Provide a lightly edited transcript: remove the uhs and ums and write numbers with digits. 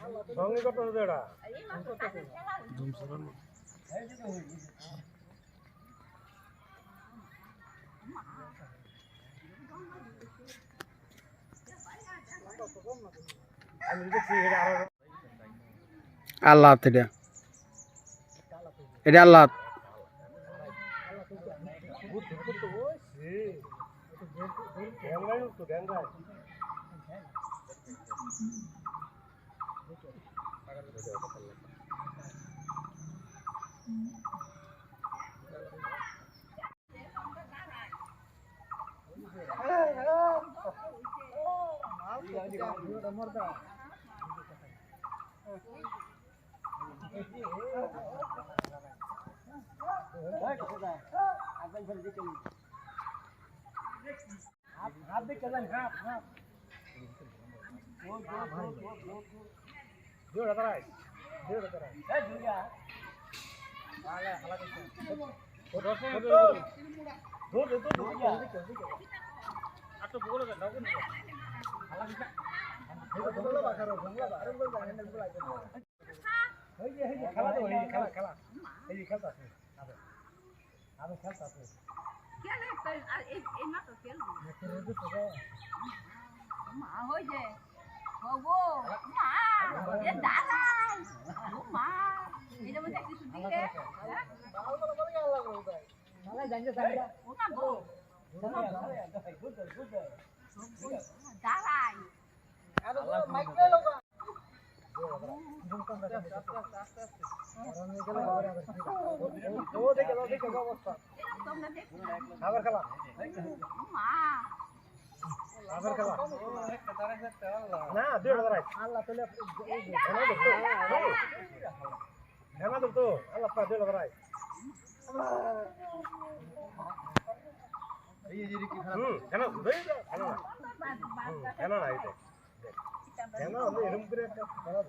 সঙ্গে কত হচ্ছে এটা আল্লাহ এটা এটা আল্লাহ हाथ भी चलन हाथ हाथ जोड़ रहा है ए जुलिया हाले हला के दो आटो बोलो ना डाउन हला के बंगला बाखरो बंगला बारे में जाने ने बोला हे खेला तो हे खेला हे खेलता है आबे खेलता है क्या लगता है एक ना तो खेल माँ हो जाए वो माँ ये दादा माँ ये मुझे किसी दिन है माला जाने साइड वो ना वो दादा अरे माइक ले लो देखो अवस्था আবার খেলা আবার খেলা না দুই হাজার আল্লাহ তাহলে খেলা তো আল্লাহ পা দুই হাজার খেলা খেলা না এরকম করে একটা খেলা